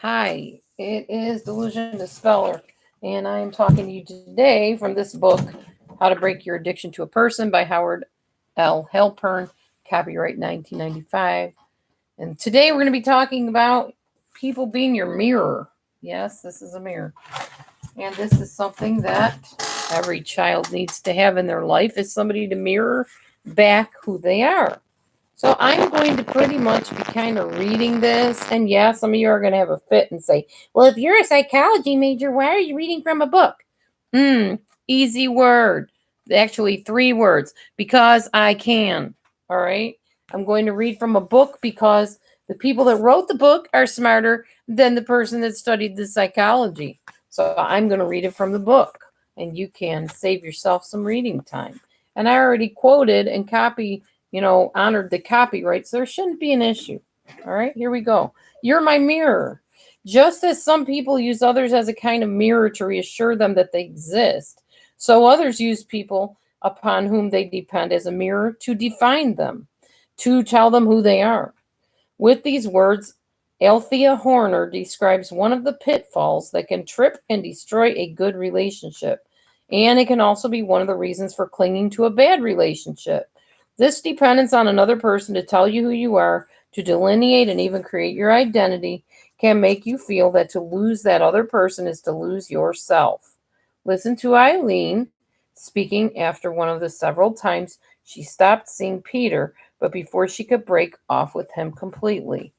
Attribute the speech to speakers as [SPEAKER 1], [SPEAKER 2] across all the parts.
[SPEAKER 1] Hi, it is Delusion Dispeller, and I am talking to you today from this book, How to Break Your Addiction to a Person by Howard L. Halpern, copyright 1995. And today we're going to be talking about people being your mirror. Yes, this is a mirror. And this is something that every child needs to have in their life is somebody to mirror back who they are. So I'm going to pretty much be kind of reading this. And yeah, some of you are going to have a fit and say, well, if you're a psychology major, why are you reading from a book? Easy word. Actually, three words. Because I can. All right. I'm going to read from a book because the people that wrote the book are smarter than the person that studied the psychology. So I'm going to read it from the book. And you can save yourself some reading time. And I already quoted and honored the copyright, so there shouldn't be an issue. All right, here we go. You're my mirror. Just as some people use others as a kind of mirror to reassure them that they exist, so others use people upon whom they depend as a mirror to define them, to tell them who they are. With these words, Althea Horner describes one of the pitfalls that can trip and destroy a good relationship. And it can also be one of the reasons for clinging to a bad relationship. This dependence on another person to tell you who you are, to delineate and even create your identity, can make you feel that to lose that other person is to lose yourself. Listen to Eileen speaking after one of the several times she stopped seeing Peter, but before she could break off with him completely.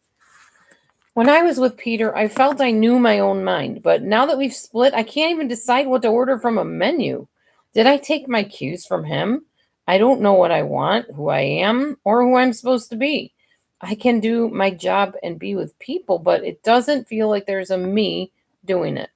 [SPEAKER 1] When I was with Peter, I felt I knew my own mind, but now that we've split, I can't even decide what to order from a menu. Did I take my cues from him? I don't know what I want, who I am, or who I'm supposed to be. I can do my job and be with people, but it doesn't feel like there's a me doing it.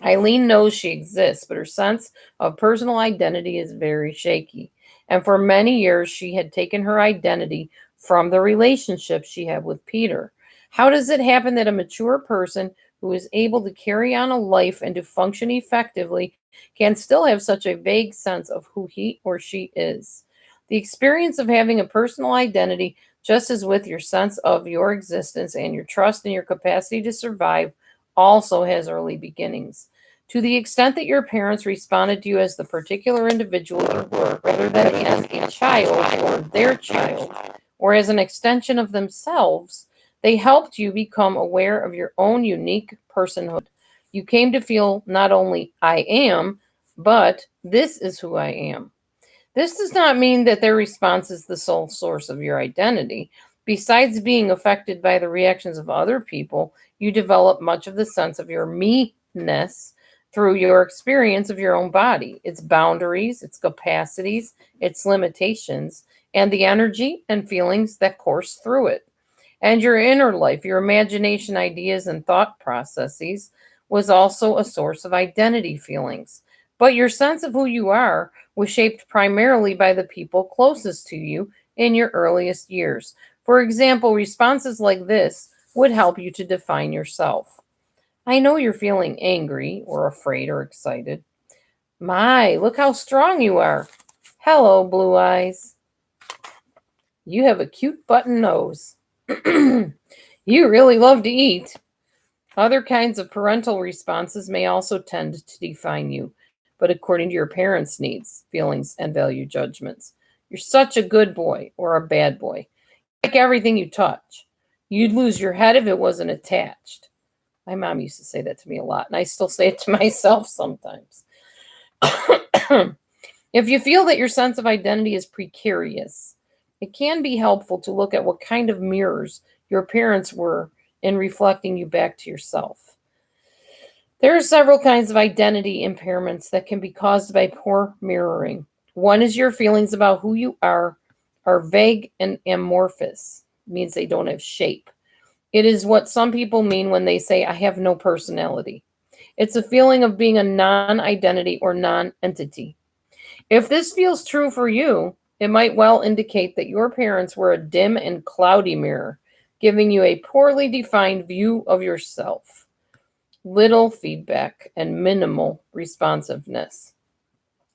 [SPEAKER 1] Eileen knows she exists, but her sense of personal identity is very shaky. And for many years, she had taken her identity from the relationship she had with Peter. How does it happen that a mature person who is able to carry on a life and to function effectively can still have such a vague sense of who he or she is? The experience of having a personal identity, just as with your sense of your existence and your trust in your capacity to survive, also has early beginnings. To the extent that your parents responded to you as the particular individual you were, rather than as a child or their child, or as an extension of themselves, they helped you become aware of your own unique personhood. You came to feel not only I am, but this is who I am. This does not mean that their response is the sole source of your identity. Besides being affected by the reactions of other people, you develop much of the sense of your me-ness through your experience of your own body, its boundaries, its capacities, its limitations, and the energy and feelings that course through it. And your inner life, your imagination, ideas, and thought processes was also a source of identity feelings. But your sense of who you are was shaped primarily by the people closest to you in your earliest years. For example, responses like this would help you to define yourself. I know you're feeling angry or afraid or excited. My, look how strong you are. Hello, blue eyes. You have a cute button nose. You really love to eat. Other kinds of parental responses may also tend to define you, but according to your parents' needs, feelings, and value judgments. You're such a good boy or a bad boy. You like everything you touch. You'd lose your head if it wasn't attached. My mom used to say that to me a lot, and I still say it to myself sometimes. If you feel that your sense of identity is precarious, it can be helpful to look at what kind of mirrors your parents were in reflecting you back to yourself. There are several kinds of identity impairments that can be caused by poor mirroring. One is your feelings about who you are vague and amorphous, means they don't have shape. It is what some people mean when they say, I have no personality. It's a feeling of being a non identity or non entity. If this feels true for you, it might well indicate that your parents were a dim and cloudy mirror, giving you a poorly defined view of yourself. Little feedback and minimal responsiveness.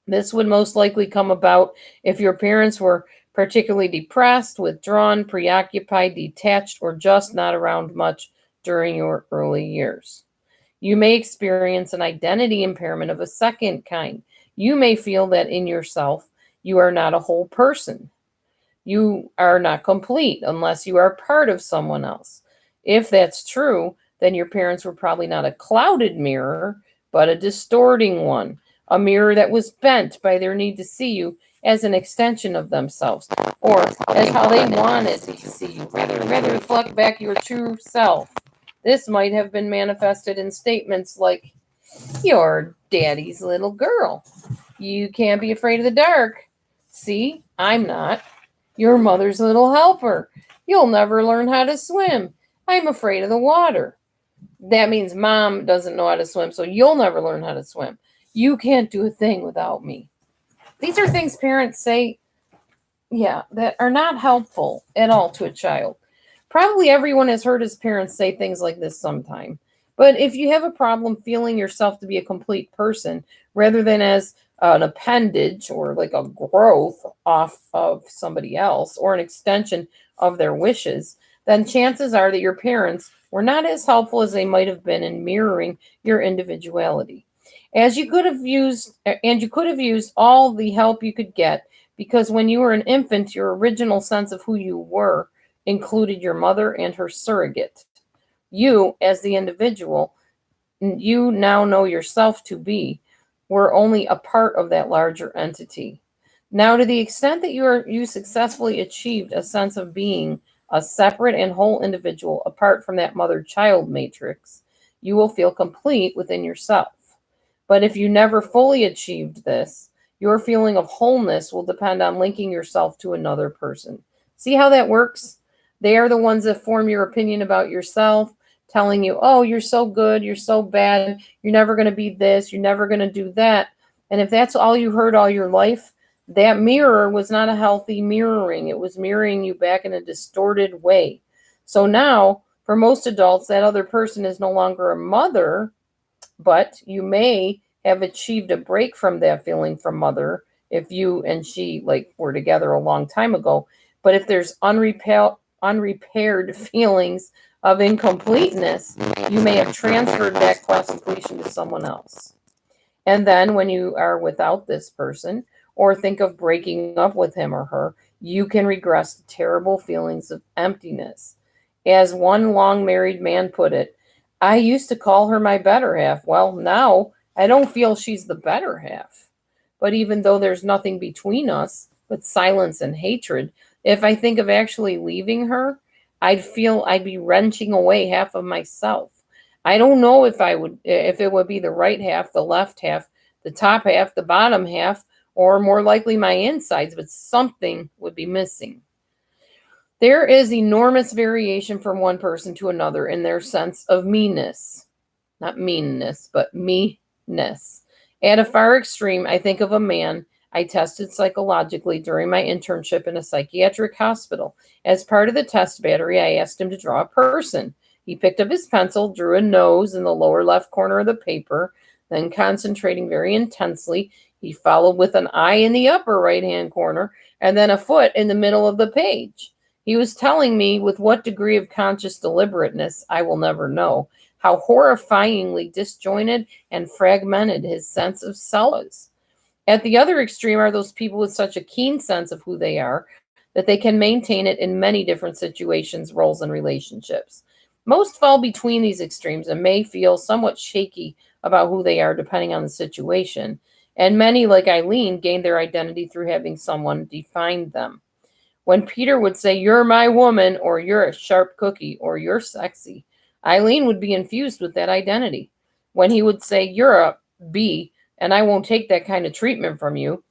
[SPEAKER 1] This would most likely come about if your parents were particularly depressed, withdrawn, preoccupied, detached, or just not around much during your early years. You may experience an identity impairment of a second kind. You may feel that in yourself, you are not a whole person. You are not complete unless you are part of someone else. If that's true, then your parents were probably not a clouded mirror, but a distorting one, a mirror that was bent by their need to see you as an extension of themselves, or as how they wanted to see you, rather than reflect back your true self. This might have been manifested in statements like, "You're daddy's little girl. You can't be afraid of the dark. See, I'm not. Your mother's little helper. You'll never learn how to swim. I'm afraid of the water." That means mom doesn't know how to swim, so you'll never learn how to swim. You can't do a thing without me. These are things parents say, that are not helpful at all to a child. Probably everyone has heard his parents say things like this sometime. But if you have a problem feeling yourself to be a complete person rather than as an appendage or like a growth off of somebody else or an extension of their wishes, then chances are that your parents were not as helpful as they might have been in mirroring your individuality. As you could have used and you could have used all the help you could get, because when you were an infant, your original sense of who you were included your mother and her surrogate. You, as the individual, you now know yourself to be, were only a part of that larger entity. Now, to the extent that you successfully achieved a sense of being a separate and whole individual apart from that mother-child matrix, you will feel complete within yourself. But if you never fully achieved this, your feeling of wholeness will depend on linking yourself to another person. See how that works? They are the ones that form your opinion about yourself, telling you, "Oh, you're so good, you're so bad, you're never going to be this, you're never going to do that." And if that's all you heard all your life, that mirror was not a healthy mirroring. It was mirroring you back in a distorted way. So now, for most adults, that other person is no longer a mother, but you may have achieved a break from that feeling from mother if you and she like were together a long time ago. But if there's unrepaired feelings of incompleteness, you may have transferred that cross-completion to someone else. And then when you are without this person or think of breaking up with him or her, you can regress to terrible feelings of emptiness. As one long married man put it, "I used to call her my better half. Well, now I don't feel she's the better half. But even though there's nothing between us but silence and hatred, if I think of actually leaving her, I'd feel I'd be wrenching away half of myself. I don't know if it would be the right half, the left half, the top half, the bottom half, or more likely my insides, but something would be missing." There is enormous variation from one person to another in their sense of meanness. Not meanness, but me-ness. At a far extreme, I think of a man I tested psychologically during my internship in a psychiatric hospital. As part of the test battery, I asked him to draw a person. He picked up his pencil, drew a nose in the lower left corner of the paper, then concentrating very intensely, he followed with an eye in the upper right-hand corner, and then a foot in the middle of the page. He was telling me with what degree of conscious deliberateness I will never know, how horrifyingly disjointed and fragmented his sense of self was. At the other extreme are those people with such a keen sense of who they are that they can maintain it in many different situations, roles, and relationships. Most fall between these extremes and may feel somewhat shaky about who they are depending on the situation. And many, like Eileen, gain their identity through having someone define them. When Peter would say, "You're my woman," or "You're a sharp cookie," or "You're sexy," Eileen would be infused with that identity. When he would say, "You're a B, and I won't take that kind of treatment from you,"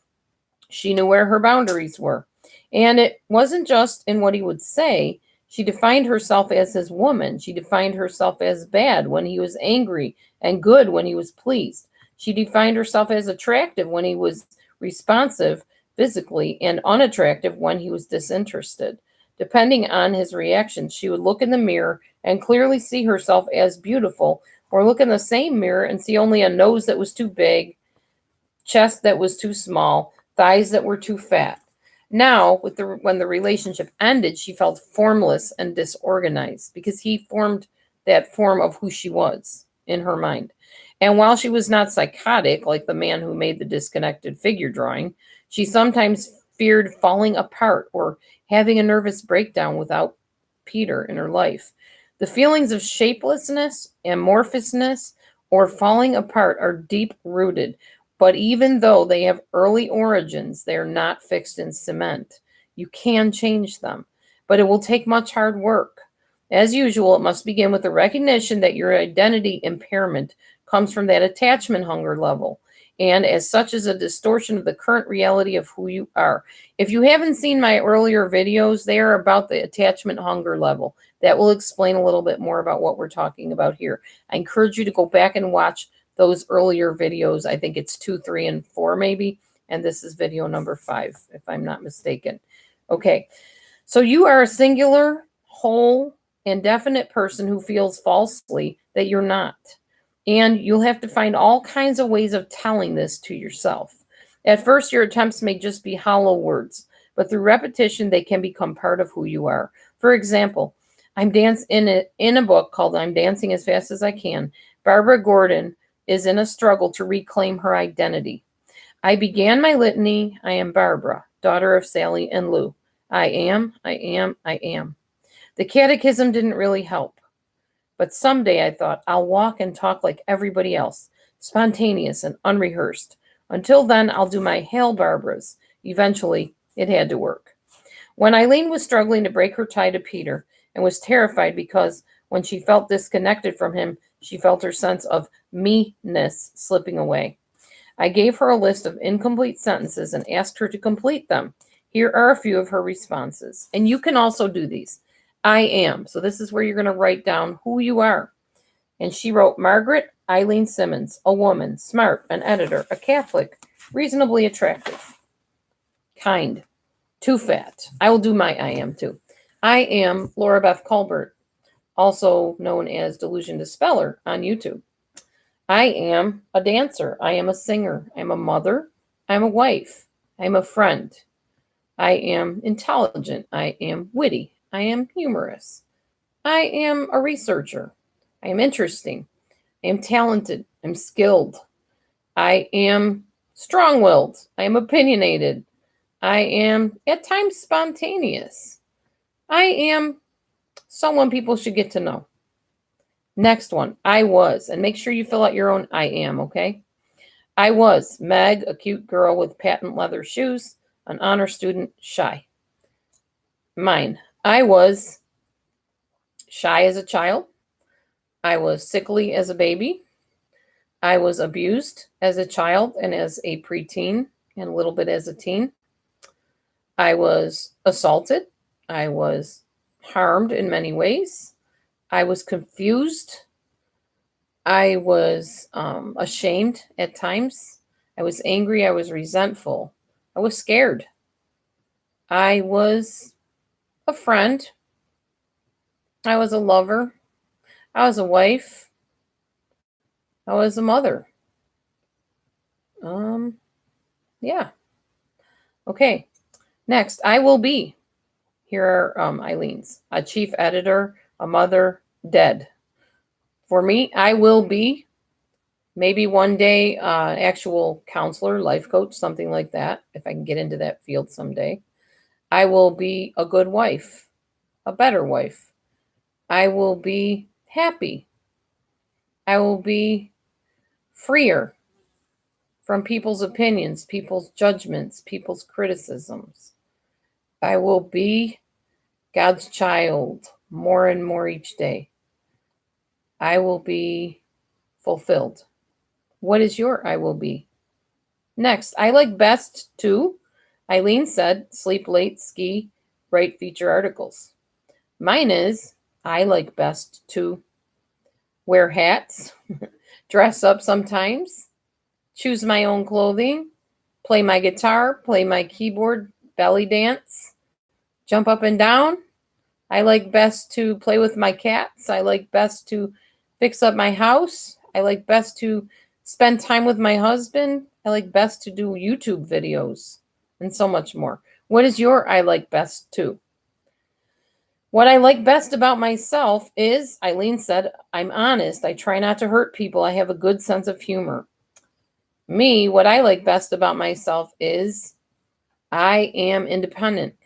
[SPEAKER 1] she knew where her boundaries were. And it wasn't just in what he would say. She defined herself as his woman. She defined herself as bad when he was angry and good when he was pleased. She defined herself as attractive when he was responsive physically and unattractive when he was disinterested. Depending on his reactions, she would look in the mirror and clearly see herself as beautiful, or look in the same mirror and see only a nose that was too big, chest that was too small, thighs that were too fat. Now, when the relationship ended, she felt formless and disorganized because he formed that form of who she was in her mind. And while she was not psychotic, like the man who made the disconnected figure drawing, she sometimes feared falling apart or having a nervous breakdown without Peter in her life. The feelings of shapelessness, amorphousness, or falling apart are deep rooted, but even though they have early origins, they are not fixed in cement. You can change them, but it will take much hard work. As usual, it must begin with the recognition that your identity impairment comes from that attachment hunger level, and as such is a distortion of the current reality of who you are. If you haven't seen my earlier videos, they are about the attachment hunger level. That will explain a little bit more about what we're talking about here. I encourage you to go back and watch those earlier videos. I think it's 2, 3, and 4 maybe, and this is video number 5, if I'm not mistaken. Okay, so you are a singular, whole, and definite person who feels falsely that you're not. And you'll have to find all kinds of ways of telling this to yourself. At first, your attempts may just be hollow words, but through repetition, they can become part of who you are. For example, in a book called I'm Dancing as Fast as I Can, Barbara Gordon is in a struggle to reclaim her identity. I began my litany, I am Barbara, daughter of Sally and Lou. I am, I am, I am. The catechism didn't really help. But someday, I thought, I'll walk and talk like everybody else, spontaneous and unrehearsed. Until then, I'll do my Hail Barbaras. Eventually, it had to work. When Eileen was struggling to break her tie to Peter and was terrified because when she felt disconnected from him, she felt her sense of me-ness slipping away. I gave her a list of incomplete sentences and asked her to complete them. Here are a few of her responses. And you can also do these. I am. So this is where you're going to write down who you are. And she wrote, Margaret Eileen Simmons, a woman, smart, an editor, a Catholic, reasonably attractive, kind, too fat. I will do my I am too. I am Laura Beth Colbert, also known as Delusion Dispeller on YouTube. I am a dancer. I am a singer. I'm a mother. I'm a wife. I'm a friend. I am intelligent. I am witty. I am humorous. I am a researcher. I am interesting. I am talented. I'm skilled. I am strong-willed. I am opinionated. I am at times spontaneous. I am someone people should get to know. Next one, I was. And make sure you fill out your own I am, okay? I was Meg, a cute girl with patent leather shoes, an honor student, shy. Mine. I was shy as a child. I was sickly as a baby. I was abused as a child and as a preteen and a little bit as a teen. I was assaulted. I was harmed in many ways. I was confused. I was ashamed at times. I was angry. I was resentful. I was scared. I was a friend. I was a lover. I was a wife. I was a mother. Yeah. Okay. Next, I will be. Here are Eileen's. A chief editor, a mother, dead. For me, I will be maybe one day actual counselor, life coach, something like that, if I can get into that field someday. I will be a good wife, a better wife. I will be happy. I will be freer from people's opinions, people's judgments, people's criticisms. I will be God's child more and more each day. I will be fulfilled. What is your I will be? Next, I like best to, Eileen said, sleep late, ski, write feature articles. Mine is, I like best to wear hats, dress up sometimes, choose my own clothing, play my guitar, play my keyboard, belly dance, jump up and down. I like best to play with my cats. I like best to fix up my house. I like best to spend time with my husband. I like best to do YouTube videos and so much more. What is your I like best to? What I like best about myself is, Eileen said, I'm honest. I try not to hurt people. I have a good sense of humor. Me, what I like best about myself is I am independent.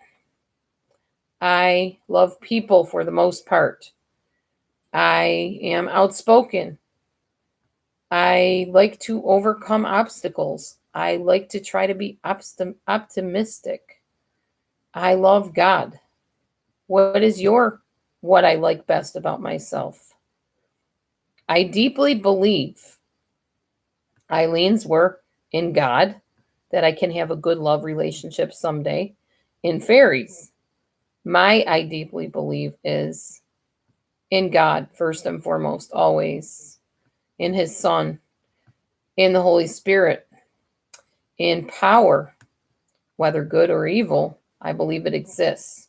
[SPEAKER 1] I love people for the most part. I am outspoken. I like to overcome obstacles. I like to try to be optimistic. I love God. What is what I like best about myself? I deeply believe, Eileen's were, in God, that I can have a good love relationship someday. In fairies, I deeply believe is in God, first and foremost, always. In his Son, in the Holy Spirit, in power, whether good or evil. I believe it exists.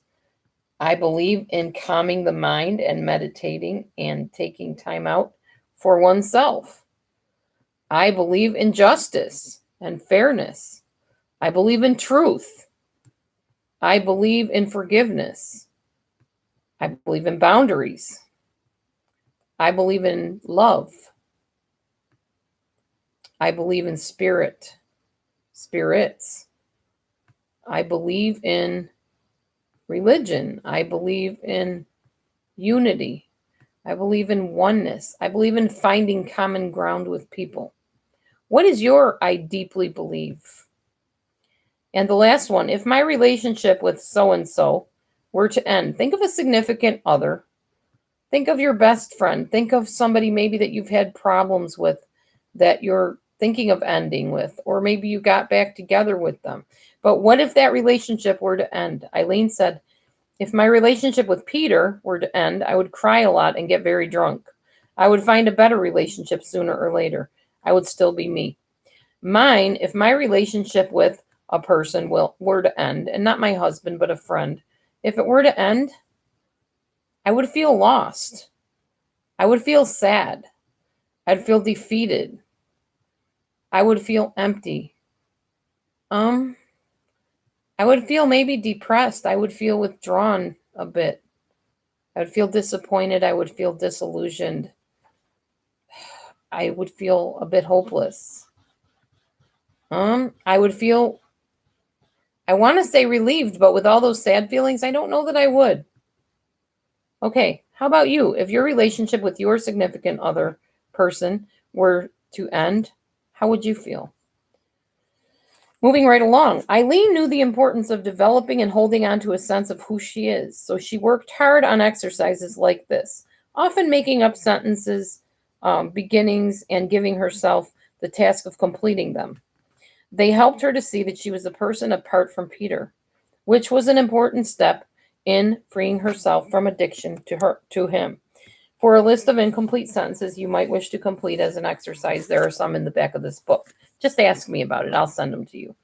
[SPEAKER 1] I believe in calming the mind and meditating and taking time out for oneself. I believe in justice and fairness. I believe in truth. I believe in forgiveness. I believe in boundaries. I believe in love. I believe in spirits. I believe in religion. I believe in unity. I believe in oneness. I believe in finding common ground with people. What is your I deeply believe? And the last one, if my relationship with so and so were to end, think of a significant other. Think of your best friend. Think of somebody maybe that you've had problems with that you're thinking of ending with, or maybe you got back together with them. But what if that relationship were to end? Eileen said, if my relationship with Peter were to end, I would cry a lot and get very drunk. I would find a better relationship sooner or later. I would still be me. Mine, if my relationship with a person were to end, and not my husband, but a friend, if it were to end, I would feel lost. I would feel sad. I'd feel defeated. I would feel empty. I would feel maybe depressed. I would feel withdrawn a bit. I would feel disappointed. I would feel disillusioned. I would feel a bit hopeless. I would feel, I want to say relieved, but with all those sad feelings, I don't know that I would. Okay, how about you? If your relationship with your significant other person were to end, how would you feel? Moving right along, Eileen knew the importance of developing and holding on to a sense of who she is, so she worked hard on exercises like this, often making up sentences, beginnings, and giving herself the task of completing them. They helped her to see that she was a person apart from Peter, which was an important step in freeing herself from addiction to him. For a list of incomplete sentences you might wish to complete as an exercise, there are some in the back of this book. Just ask me about it. I'll send them to you.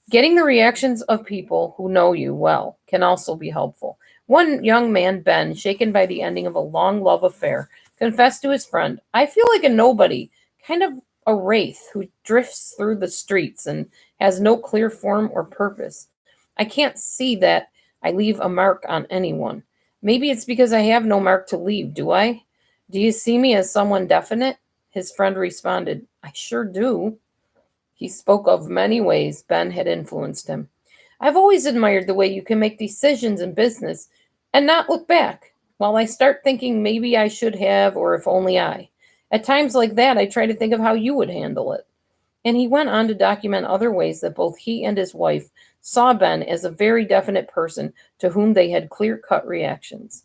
[SPEAKER 1] Getting the reactions of people who know you well can also be helpful. One young man, Ben, shaken by the ending of a long love affair, confessed to his friend, I feel like a nobody, kind of a wraith who drifts through the streets and has no clear form or purpose. I can't see that I leave a mark on anyone. Maybe it's because I have no mark to leave, do I? Do you see me as someone definite? His friend responded, I sure do. He spoke of many ways Ben had influenced him. I've always admired the way you can make decisions in business and not look back. While I start thinking maybe I should have, or if only I. At times like that, I try to think of how you would handle it. And he went on to document other ways that both he and his wife saw Ben as a very definite person to whom they had clear-cut reactions.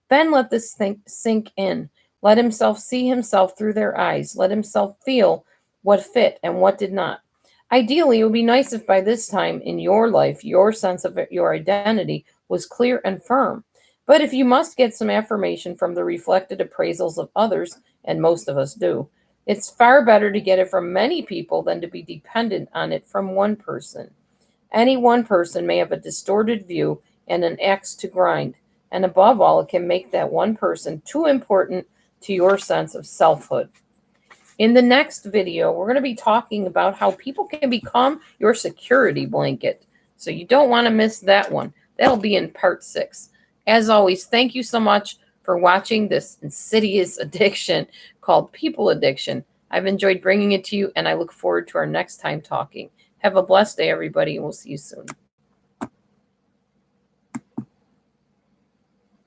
[SPEAKER 1] Ben let this sink in, let himself see himself through their eyes, let himself feel what fit and what did not. Ideally, it would be nice if by this time in your life, your sense of your identity was clear and firm. But if you must get some affirmation from the reflected appraisals of others, and most of us do, it's far better to get it from many people than to be dependent on it from one person. Any one person may have a distorted view and an axe to grind, and above all, it can make that one person too important to your sense of selfhood. In the next video, we're going to be talking about how people can become your security blanket. So you don't want to miss that one. That'll be in part 6. As always, thank you so much for watching this insidious addiction called people addiction. I've enjoyed bringing it to you, and I look forward to our next time talking. Have a blessed day, everybody, and we'll see you soon.